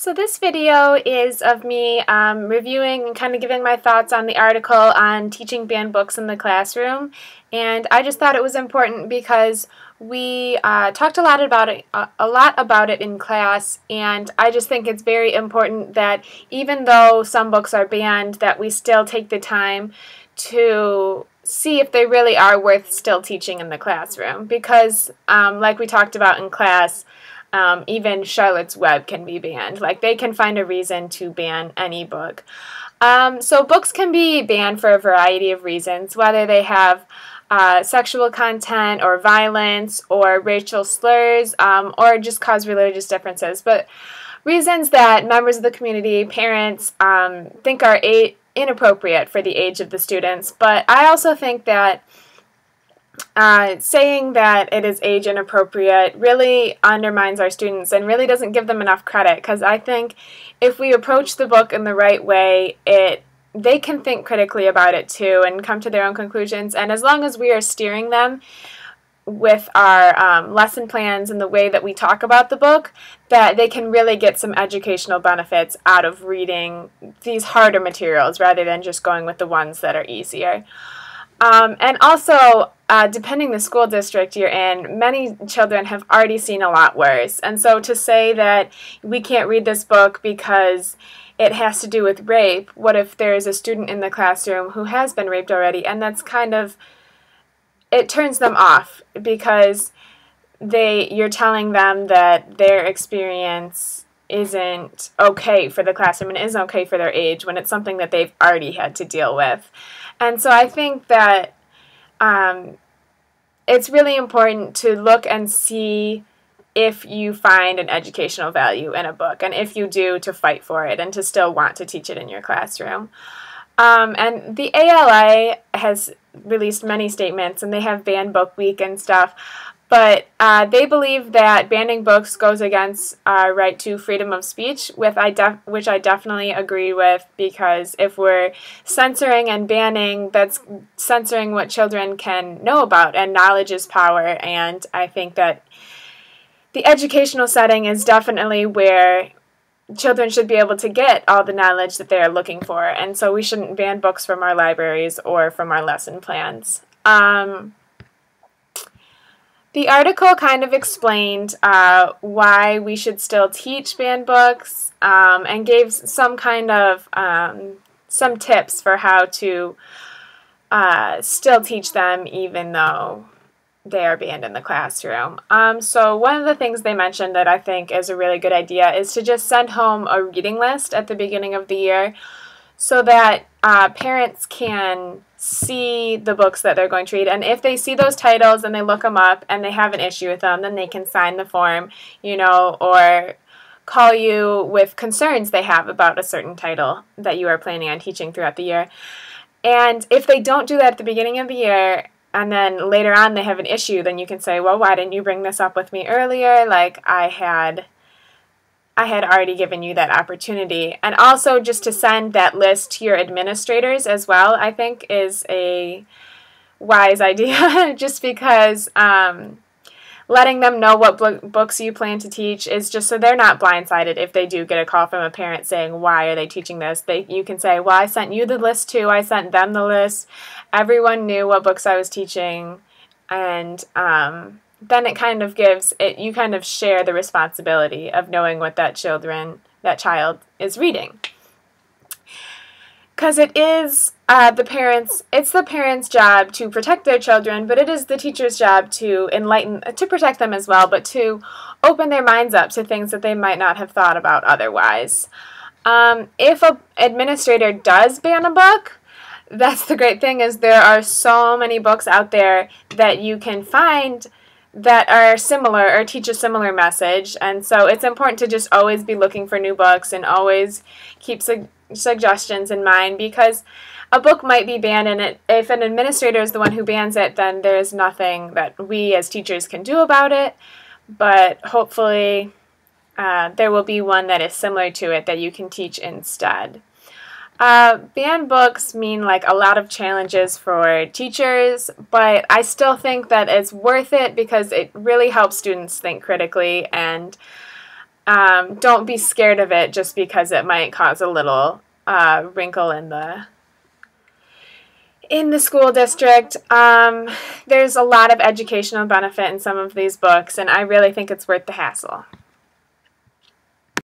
So this video is of me reviewing and kind of giving my thoughts on the article on teaching banned books in the classroom. And I just thought it was important because we talked a lot about it in class, and I just think it's very important that even though some books are banned, that we still take the time to see if they really are worth still teaching in the classroom. Because like we talked about in class, even Charlotte's Web can be banned. Like, they can find a reason to ban any book. So books can be banned for a variety of reasons, whether they have sexual content or violence or racial slurs or just cause religious differences. But reasons that members of the community, parents, think are inappropriate for the age of the students. But I also think that saying that it is age inappropriate really undermines our students and really doesn't give them enough credit, because I think if we approach the book in the right way, they can think critically about it too and come to their own conclusions. And as long as we are steering them with our lesson plans and the way that we talk about the book, that they can really get some educational benefits out of reading these harder materials rather than just going with the ones that are easier. And also, depending the school district you're in, many children have already seen a lot worse. And so to say that we can't read this book because it has to do with rape, what if there's a student in the classroom who has been raped already? And that's kind of, it turns them off, because you're telling them that their experience isn't okay for the classroom and isn't okay for their age when it's something that they've already had to deal with. And so I think that it's really important to look and see if you find an educational value in a book, and if you do, to fight for it and to still want to teach it in your classroom. And the ALA has released many statements, and they have banned book week and stuff, but they believe that banning books goes against our right to freedom of speech, which I definitely agree with, because if we're censoring and banning, that's censoring what children can know about, and knowledge is power. And I think that the educational setting is definitely where children should be able to get all the knowledge that they are looking for, and so we shouldn't ban books from our libraries or from our lesson plans. The article kind of explained why we should still teach banned books, and gave some kind of some tips for how to still teach them even though they are banned in the classroom. So one of the things they mentioned that I think is a really good idea is to just send home a reading list at the beginning of the year, so that parents can see the books that they're going to read. And if they see those titles and they look them up and they have an issue with them, then they can sign the form, or call you with concerns they have about a certain title that you are planning on teaching throughout the year. And if they don't do that at the beginning of the year, and then later on they have an issue, then you can say, well, why didn't you bring this up with me earlier? Like, I had already given you that opportunity. And also just to send that list to your administrators as well, I think is a wise idea, just because letting them know what books you plan to teach is just so they're not blindsided if they do get a call from a parent saying, why are they teaching this? You can say, well, I sent you the list too. I sent them the list. Everyone knew what books I was teaching. And then it kind of you kind of share the responsibility of knowing what that child is reading. Because it is it's the parents' job to protect their children, but it is the teacher's job to protect them as well, but to open their minds up to things that they might not have thought about otherwise. If an administrator does ban a book, that's the great thing, is there are so many books out there that you can find that are similar or teach a similar message. And so it's important to just always be looking for new books and always keep suggestions in mind, because a book might be banned, and if an administrator is the one who bans it, then there's nothing that we as teachers can do about it. But hopefully there will be one that is similar to it that you can teach instead. Banned books mean like a lot of challenges for teachers, but I still think that it's worth it because it really helps students think critically, and don't be scared of it just because it might cause a little wrinkle in the school district. There's a lot of educational benefit in some of these books, and I really think it's worth the hassle.